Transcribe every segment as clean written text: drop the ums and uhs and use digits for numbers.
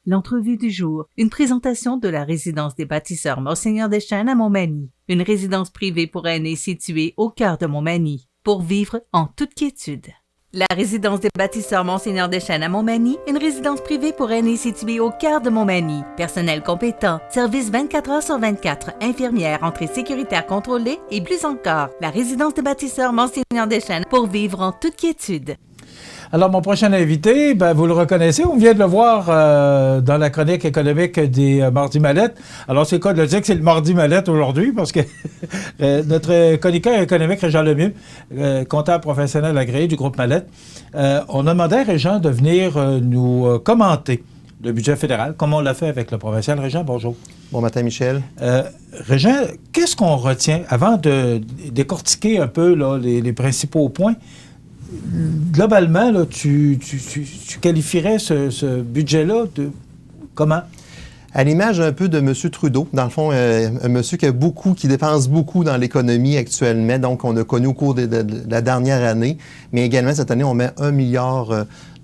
L'entrevue du jour, une présentation de la résidence des bâtisseurs Monseigneur Deschênes à Montmagny, une résidence privée pour aînés située au cœur de Montmagny, pour vivre en toute quiétude. La résidence des bâtisseurs Monseigneur Deschênes à Montmagny, une résidence privée pour aînés située au cœur de Montmagny. Personnel compétent, service 24 heures sur 24, infirmière, entrée sécuritaire contrôlée et plus encore. La résidence des bâtisseurs Monseigneur Deschênes pour vivre en toute quiétude. Alors, mon prochain invité, vous le reconnaissez, on vient de le voir dans la chronique économique des Mardi Mallettes. Alors, c'est quoi de le dire que c'est le Mardi Mallette aujourd'hui, parce que notre chroniqueur économique, Régent Lemieux, comptable professionnel agréé du groupe Mallette, on a demandé à Régent de venir nous commenter le budget fédéral, comme on l'a fait avec le provincial. Régent, bonjour. Bon matin, Michel. Régent, qu'est-ce qu'on retient, avant de décortiquer un peu là, les principaux points? Globalement, là, tu qualifierais ce budget-là de comment? À l'image un peu de M. Trudeau, dans le fond, un monsieur qui dépense beaucoup dans l'économie actuellement, donc on a connu au cours de la dernière année, mais également cette année, on met 1 milliard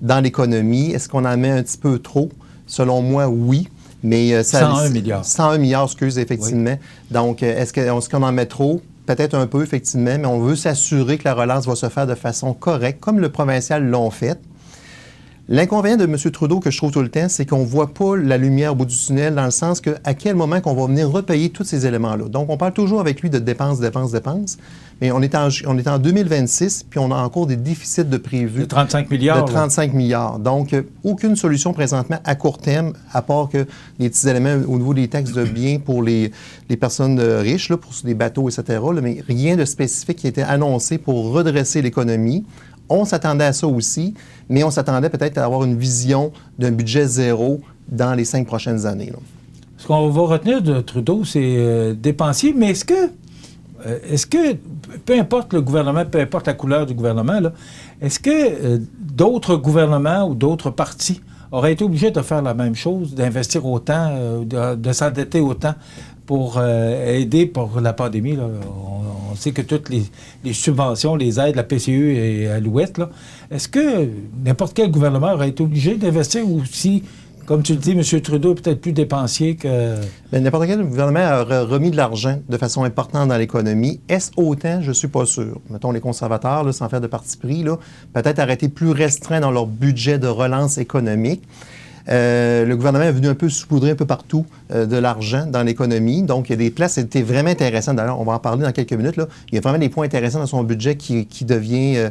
dans l'économie. Est-ce qu'on en met un petit peu trop? Selon moi, oui. Mais 101 milliards. 101 milliards, excuse, effectivement. Oui. Donc, est-ce qu'on en met trop? Peut-être un peu, effectivement, mais on veut s'assurer que la relance va se faire de façon correcte, comme le provincial l'ont fait. L'inconvénient de M. Trudeau que je trouve tout le temps, c'est qu'on ne voit pas la lumière au bout du tunnel, dans le sens que à quel moment qu'on va venir repayer tous ces éléments-là. Donc, on parle toujours avec lui de dépenses, mais on est en 2026, puis on a encore des déficits de prévus. De 35 milliards. De 35 milliards. Donc, aucune solution présentement à court terme, à part que les petits éléments au niveau des taxes de biens pour les personnes riches, là, pour des bateaux, etc., là, mais rien de spécifique qui a été annoncé pour redresser l'économie. On s'attendait à ça aussi, mais on s'attendait peut-être à avoir une vision d'un budget zéro dans les 5 prochaines années, là. Ce qu'on va retenir de Trudeau, c'est dépensier, mais est-ce que, peu importe le gouvernement, peu importe la couleur du gouvernement, là, est-ce que d'autres gouvernements ou d'autres partis auraient été obligés de faire la même chose, d'investir autant, de s'endetter autant pour aider pour la pandémie, là? On sait que toutes les subventions, les aides, la PCU et Alouette, là, est-ce que n'importe quel gouvernement aurait été obligé d'investir ou si, comme tu le dis, M. Trudeau est peut-être plus dépensier que... Bien, n'importe quel gouvernement aurait remis de l'argent de façon importante dans l'économie. Est-ce autant? Je ne suis pas sûr. Mettons, les conservateurs, là, sans faire de parti pris, là, peut-être auraient été plus restreints dans leur budget de relance économique. Le gouvernement est venu un peu saupoudrer un peu partout de l'argent dans l'économie. Donc, il y a des places qui étaient vraiment intéressantes. D'ailleurs, on va en parler dans quelques minutes, là. Il y a vraiment des points intéressants dans son budget qui devient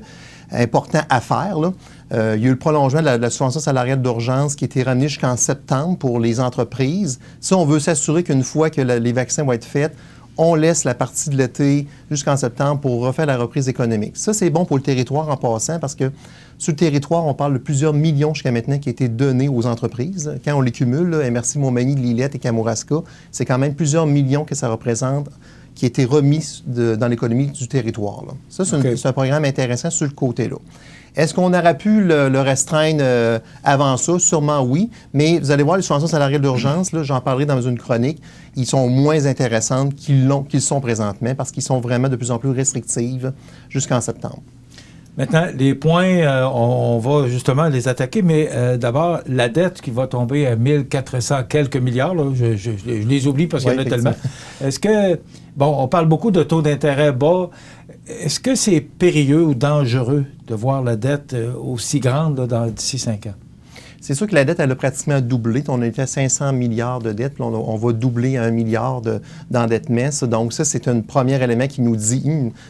important à faire, là. Il y a eu le prolongement de la subvention salariale d'urgence qui a été ramenée jusqu'en septembre pour les entreprises. Ça, on veut s'assurer qu'une fois que les vaccins vont être faits, on laisse la partie de l'été jusqu'en septembre pour refaire la reprise économique. Ça, c'est bon pour le territoire en passant parce que sur le territoire, on parle de plusieurs millions jusqu'à maintenant qui ont été donnés aux entreprises. Quand on les cumule, là, MRC Montmagny, Lillette et Kamouraska, c'est quand même plusieurs millions que ça représente qui a été remis dans l'économie du territoire, là. Ça, c'est un programme intéressant sur le côté-là. Est-ce qu'on aurait pu le restreindre avant ça? Sûrement oui, mais vous allez voir, les subventions salariales d'urgence, là, j'en parlerai dans une chronique, ils sont moins intéressantes qu'ils sont présentement parce qu'ils sont vraiment de plus en plus restrictives jusqu'en septembre. Maintenant, les points, on va justement les attaquer, mais d'abord, la dette qui va tomber à 1400 quelques milliards, là, je les oublie parce qu'il y en a tellement. Est-ce que, bon, on parle beaucoup de taux d'intérêt bas. Est-ce que c'est périlleux ou dangereux de voir la dette aussi grande d'ici 5 ans? C'est sûr que la dette, elle a pratiquement doublé. On était à 500 milliards de dettes, puis on va doubler à 1 milliard d'endettement. Donc ça, c'est un premier élément qui nous dit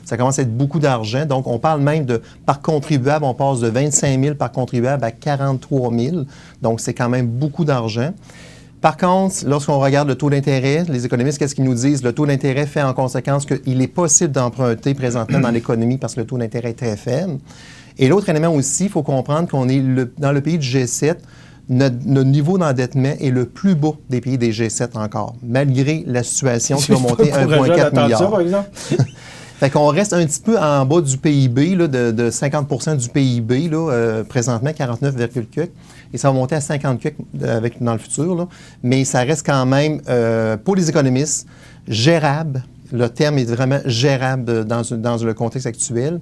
ça commence à être beaucoup d'argent. Donc on parle même de, par contribuable, on passe de 25 000 par contribuable à 43 000. Donc c'est quand même beaucoup d'argent. Par contre, lorsqu'on regarde le taux d'intérêt, les économistes, qu'est-ce qu'ils nous disent? Le taux d'intérêt fait en conséquence qu'il est possible d'emprunter présentement dans l'économie parce que le taux d'intérêt est très faible. Et l'autre élément aussi, il faut comprendre qu'on est dans le pays du G7, notre niveau d'endettement est le plus bas des pays des G7 encore, malgré la situation qui va monter à 1,4 milliard. Ça, par exemple? Fait qu'on reste un petit peu en bas du PIB, là, de 50 % du PIB, là, présentement 49,4, et ça va monter à 54 dans le futur, là. Mais ça reste quand même, pour les économistes, gérable. Le terme est vraiment gérable dans le contexte actuel.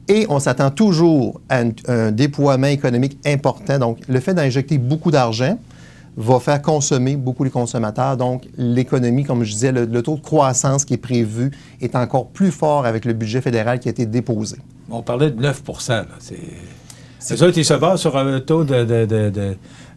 Et on s'attend toujours à un déploiement économique important. Donc, le fait d'injecter beaucoup d'argent va faire consommer beaucoup les consommateurs. Donc, l'économie, comme je disais, le taux de croissance qui est prévu est encore plus fort avec le budget fédéral qui a été déposé. On parlait de 9 là. Eux autres, ils se basent sur un taux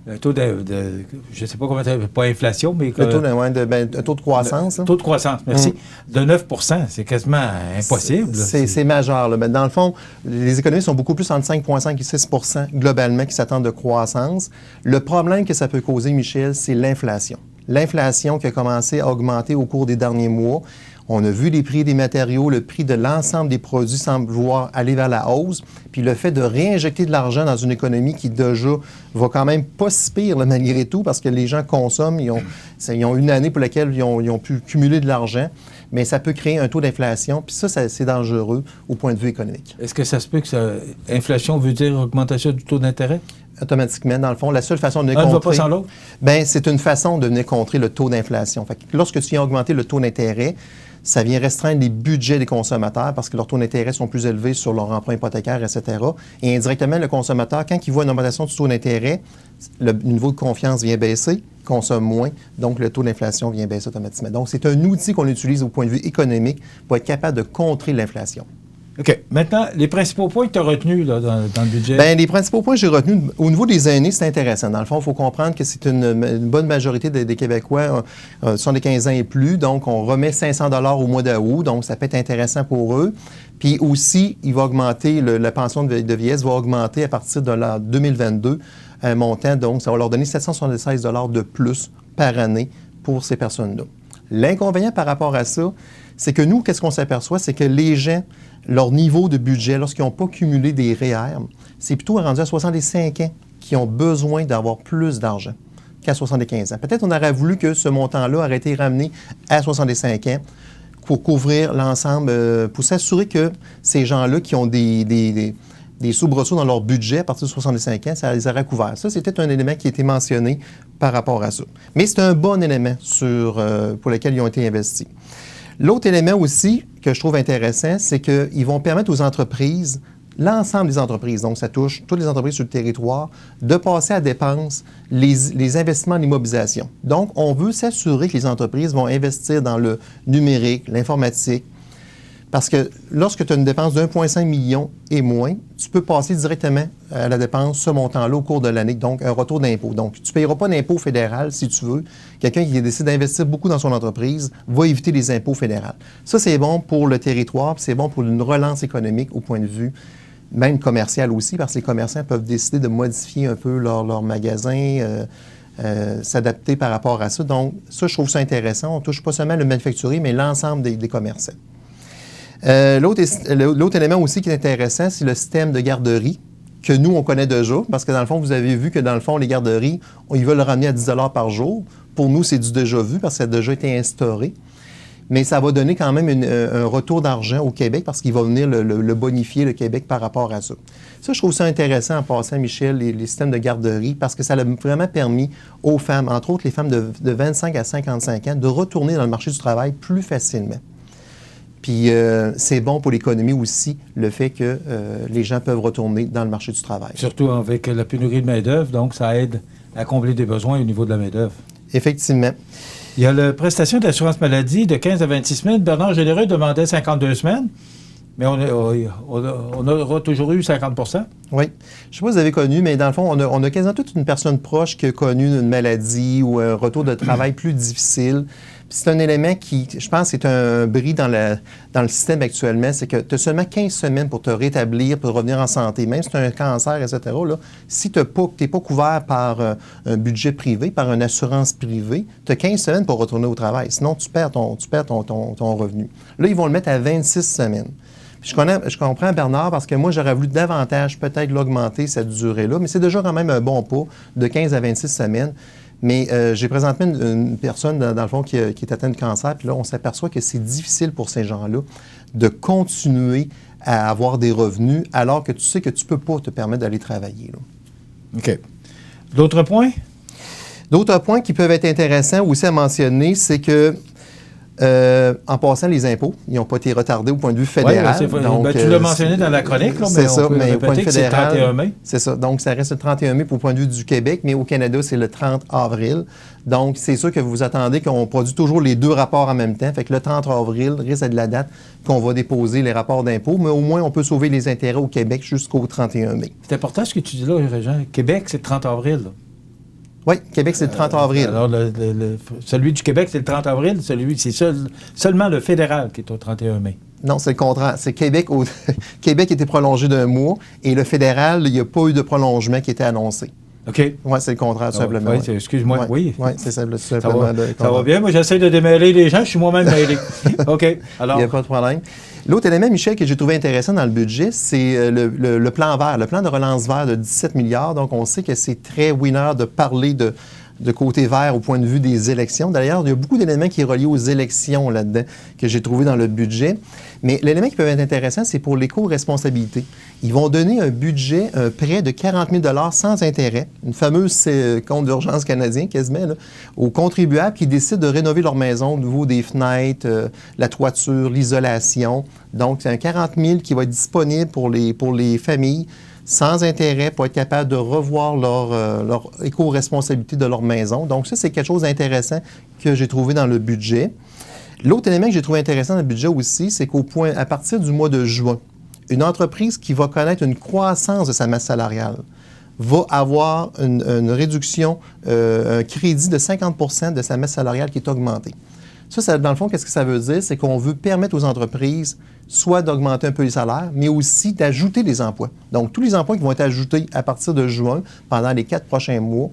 je ne sais pas comment pas inflation, mais... Un taux de croissance. Taux de croissance, merci. De 9 c'est quasiment impossible. C'est majeur. Là. Mais dans le fond, les économistes sont beaucoup plus entre 5,5 et 6 globalement qui s'attendent de croissance. Le problème que ça peut causer, Michel, c'est l'inflation. L'inflation qui a commencé à augmenter au cours des derniers mois. On a vu les prix des matériaux, le prix de l'ensemble des produits semble vouloir aller vers la hausse. Puis le fait de réinjecter de l'argent dans une économie qui déjà va quand même pas si pire là, malgré tout, parce que les gens consomment, ils ont une année pour laquelle ils ont pu cumuler de l'argent, mais ça peut créer un taux d'inflation. Puis ça, c'est dangereux au point de vue économique. Est-ce que ça se peut que inflation veut dire augmentation du taux d'intérêt? Automatiquement, dans le fond, la seule façon de venir contrer... Un ne va pas sans l'autre? Bien, c'est une façon de venir contrer le taux d'inflation. Fait que lorsque tu viens augmenter le taux d'intérêt, ça vient restreindre les budgets des consommateurs parce que leurs taux d'intérêt sont plus élevés sur leur emprunt hypothécaire, etc. Et indirectement, le consommateur, quand il voit une augmentation du taux d'intérêt, le niveau de confiance vient baisser, consomme moins, donc le taux d'inflation vient baisser automatiquement. Donc, c'est un outil qu'on utilise au point de vue économique pour être capable de contrer l'inflation. OK. Maintenant, les principaux points que tu as retenus là, dans le budget? Bien, les principaux points que j'ai retenus, au niveau des aînés, c'est intéressant. Dans le fond, il faut comprendre que c'est une bonne majorité des Québécois sont des 15 ans et plus. Donc, on remet 500 $ au mois d'août. Donc, ça peut être intéressant pour eux. Puis aussi, il va augmenter, la pension de vieillesse va augmenter à partir de l'an 2022, un montant. Donc, ça va leur donner 776 $ de plus par année pour ces personnes-là. L'inconvénient par rapport à ça, c'est que nous, qu'est-ce qu'on s'aperçoit? C'est que les gens, leur niveau de budget, lorsqu'ils n'ont pas cumulé des REER, c'est plutôt rendu à 65 ans qui ont besoin d'avoir plus d'argent qu'à 75 ans. Peut-être on aurait voulu que ce montant-là aurait été ramené à 65 ans pour couvrir l'ensemble, pour s'assurer que ces gens-là qui ont des soubresauts dans leur budget à partir de 65 ans, ça les aurait couverts. Ça, c'était un élément qui a été mentionné par rapport à ça. Mais c'est un bon élément pour lequel ils ont été investis. L'autre élément aussi que je trouve intéressant, c'est qu'ils vont permettre aux entreprises, l'ensemble des entreprises, donc ça touche toutes les entreprises sur le territoire, de passer à dépense les investissements en immobilisation. Donc, on veut s'assurer que les entreprises vont investir dans le numérique, l'informatique, parce que lorsque tu as une dépense de 1,5 million et moins, tu peux passer directement à la dépense ce montant-là au cours de l'année, donc un retour d'impôt. Donc, tu ne payeras pas d'impôt fédéral si tu veux. Quelqu'un qui décide d'investir beaucoup dans son entreprise va éviter les impôts fédéraux. Ça, c'est bon pour le territoire, puis c'est bon pour une relance économique au point de vue même commercial aussi, parce que les commerçants peuvent décider de modifier un peu leur magasin, s'adapter par rapport à ça. Donc, ça, je trouve ça intéressant. On ne touche pas seulement le manufacturier, mais l'ensemble des commerçants. L'autre élément aussi qui est intéressant, c'est le système de garderie que nous, on connaît déjà, parce que dans le fond, vous avez vu que dans le fond, les garderies, ils veulent le ramener à 10 $ par jour. Pour nous, c'est du déjà vu parce que ça a déjà été instauré. Mais ça va donner quand même un retour d'argent au Québec parce qu'il va venir le bonifier, le Québec, par rapport à ça. Ça, je trouve ça intéressant en passant, Michel, les systèmes de garderie, parce que ça a vraiment permis aux femmes, entre autres les femmes de 25 à 55 ans, de retourner dans le marché du travail plus facilement. Puis c'est bon pour l'économie aussi, le fait que les gens peuvent retourner dans le marché du travail. Surtout avec la pénurie de main-d'œuvre, donc ça aide à combler des besoins au niveau de la main-d'œuvre. Effectivement. Il y a la prestation d'assurance maladie de 15 à 26 semaines. Bernard Généreux demandait 52 semaines, mais on aura toujours eu 50 %. Oui. Je ne sais pas si vous avez connu, mais dans le fond, on a quasiment toute une personne proche qui a connu une maladie ou un retour de travail plus difficile. C'est un élément qui, je pense, c'est un bris dans le système actuellement, c'est que tu as seulement 15 semaines pour te rétablir, pour revenir en santé. Même si tu as un cancer, etc., là, si tu n'es pas couvert par un budget privé, par une assurance privée, tu as 15 semaines pour retourner au travail. Sinon, tu perds ton revenu. Là, ils vont le mettre à 26 semaines. Puis je comprends Bernard parce que moi, j'aurais voulu davantage peut-être l'augmenter, cette durée-là, mais c'est déjà quand même un bon pas de 15 à 26 semaines. Mais j'ai présentement une personne, dans le fond, qui est atteinte de cancer, puis là, on s'aperçoit que c'est difficile pour ces gens-là de continuer à avoir des revenus alors que tu sais que tu ne peux pas te permettre d'aller travailler. Là. OK. D'autres points? D'autres points qui peuvent être intéressants aussi à mentionner, c'est que En passant, les impôts, ils n'ont pas été retardés au point de vue fédéral. Oui, donc, tu l'as mentionné dans la chronique, là, mais on peut répéter que c'est le 31 mai. C'est ça. Donc, ça reste le 31 mai pour le point de vue du Québec, mais au Canada, c'est le 30 avril. Donc, c'est sûr que vous attendez qu'on produise toujours les deux rapports en même temps. Fait que le 30 avril risque d'être la date qu'on va déposer les rapports d'impôts, mais au moins, on peut sauver les intérêts au Québec jusqu'au 31 mai. C'est important ce que tu dis là, Régent. Québec, c'est le 30 avril. Là. Oui, Québec, c'est le 30 avril. Alors, celui du Québec, c'est le 30 avril. C'est seulement le fédéral qui est au 31 mai. Non, c'est le contraire. C'est Québec. Québec était prolongé d'un mois et le fédéral, il n'y a pas eu de prolongement qui était annoncé. OK. Oui, c'est le contraire, tout simplement. Oui, excuse-moi. Oui, c'est simplement ça va bien. Moi, j'essaie de démêler les gens. Je suis moi-même mêlé. OK. Alors. Il n'y a pas de problème. L'autre élément, Michel, que j'ai trouvé intéressant dans le budget, c'est le plan vert, le plan de relance vert de 17 milliards. Donc, on sait que c'est très winner de parler de côté vert au point de vue des élections. D'ailleurs, il y a beaucoup d'éléments qui sont reliés aux élections là-dedans que j'ai trouvé dans le budget. Mais l'élément qui peut être intéressant, c'est pour l'éco-responsabilité. Ils vont donner un budget, un prêt de 40 000 $ sans intérêt, une fameuse compte d'urgence canadien quasiment, là, aux contribuables qui décident de rénover leur maison au niveau des fenêtres, la toiture, l'isolation. Donc, c'est un 40 000 qui va être disponible pour les familles sans intérêt pour être capable de revoir leur éco-responsabilité de leur maison. Donc, ça, c'est quelque chose d'intéressant que j'ai trouvé dans le budget. L'autre élément que j'ai trouvé intéressant dans le budget aussi, c'est qu'à partir du mois de juin, une entreprise qui va connaître une croissance de sa masse salariale va avoir une réduction, un crédit de 50 % de sa masse salariale qui est augmentée. Ça, dans le fond, qu'est-ce que ça veut dire? C'est qu'on veut permettre aux entreprises soit d'augmenter un peu les salaires, mais aussi d'ajouter des emplois. Donc, tous les emplois qui vont être ajoutés à partir de juin, pendant les 4 prochains mois,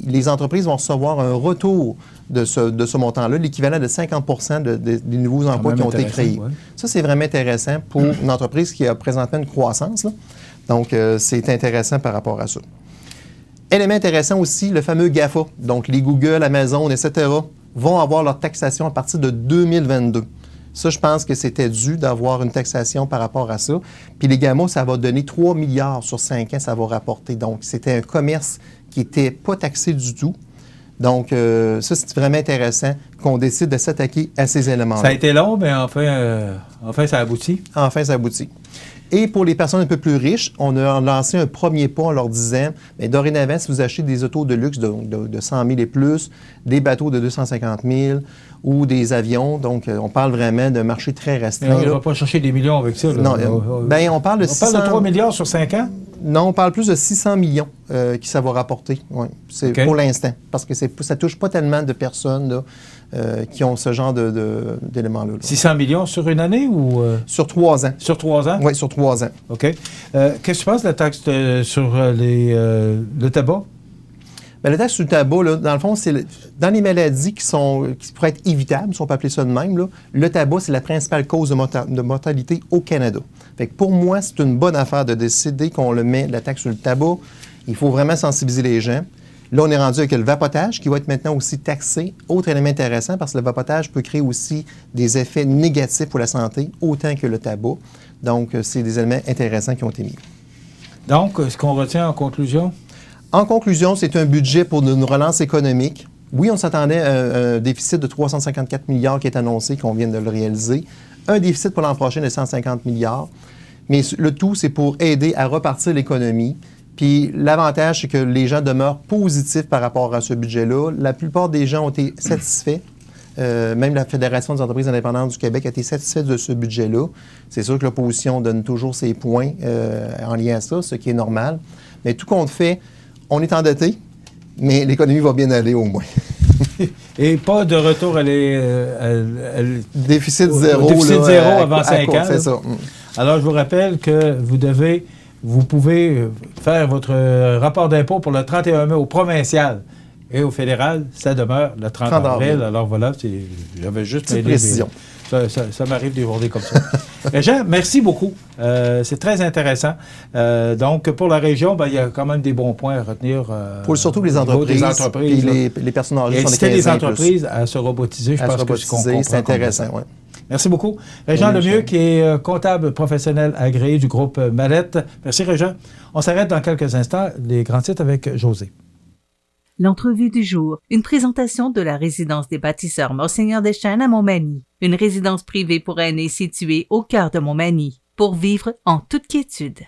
les entreprises vont recevoir un retour de ce montant-là, l'équivalent de 50 % des nouveaux emplois qui ont été créés. Ouais. Ça, c'est vraiment intéressant pour une entreprise qui a présentement une croissance, là. Donc, c'est intéressant par rapport à ça. Élément intéressant aussi, le fameux GAFA. Donc, les Google, Amazon, etc., vont avoir leur taxation à partir de 2022. Ça, je pense que c'était dû d'avoir une taxation par rapport à ça. Puis les GAMA, ça va donner 3 milliards sur 5 ans, ça va rapporter. Donc, c'était un commerce qui n'était pas taxé du tout. Donc, ça, c'est vraiment intéressant qu'on décide de s'attaquer à ces éléments-là. Ça a été long, mais enfin ça aboutit. Enfin, ça aboutit. Et pour les personnes un peu plus riches, on a lancé un premier pas en leur disant, mais dorénavant, si vous achetez des autos de luxe de 100 000 et plus, des bateaux de 250 000 ou des avions, donc on parle vraiment d'un marché très restreint. On ne va pas chercher des millions avec ça. Là. Non, bien, on parle de 600... On parle de 3 milliards sur 5 ans? Non, on parle plus de 600 millions qui ça va rapporter, ouais. C'est okay. Pour l'instant, parce que ça ne touche pas tellement de personnes là, qui ont ce genre d'éléments-là. 600 millions sur une année ou... Sur 3 ans. Sur 3 ans? Oui, sur 3 ans. OK. Qu'est-ce que tu penses de la taxe sur le tabac? Bien, la taxe sur le tabac, là, dans le fond, c'est dans les maladies qui pourraient être évitables, si on peut appeler ça de même, là, le tabac, c'est la principale cause de mortalité au Canada. Fait que pour moi, c'est une bonne affaire de décider qu'on le met, la taxe sur le tabac. Il faut vraiment sensibiliser les gens. Là, on est rendu avec le vapotage qui va être maintenant aussi taxé. Autre élément intéressant, parce que le vapotage peut créer aussi des effets négatifs pour la santé, autant que le tabac. Donc, c'est des éléments intéressants qui ont été mis. Donc, ce qu'on retient en conclusion? En conclusion, c'est un budget pour une relance économique. Oui, on s'attendait à un déficit de 354 milliards qui est annoncé, qu'on vient de le réaliser. Un déficit pour l'an prochain de 150 milliards. Mais le tout, c'est pour aider à repartir l'économie. Puis l'avantage, c'est que les gens demeurent positifs par rapport à ce budget-là. La plupart des gens ont été satisfaits. Même la Fédération des entreprises indépendantes du Québec a été satisfaite de ce budget-là. C'est sûr que l'opposition donne toujours ses points en lien à ça, ce qui est normal. Mais tout compte fait, on est endetté, mais l'économie va bien aller au moins. Et pas de retour déficit zéro. Déficit zéro avant 5 ans. C'est ça. Alors, je vous rappelle que vous pouvez faire votre rapport d'impôt pour le 31 mai au provincial. Et au fédéral, ça demeure le 30 avril. Alors voilà, j'avais juste une précision. Ça m'arrive des journées comme ça. Jean, merci beaucoup. C'est très intéressant. Donc, pour la région, il y a quand même des bons points à retenir. Pour surtout les entreprises et les personnes âgées. Et inciter les entreprises à se robotiser, je pense que c'est intéressant, oui. Merci beaucoup. Régent Lemieux, qui est comptable professionnel agréé du groupe Mallette. Merci, Régent. On s'arrête dans quelques instants. Les grands titres avec José. L'entrevue du jour, une présentation de la résidence des bâtisseurs Monseigneur Deschênes à Montmagny, une résidence privée pour aînés située au cœur de Montmagny, pour vivre en toute quiétude.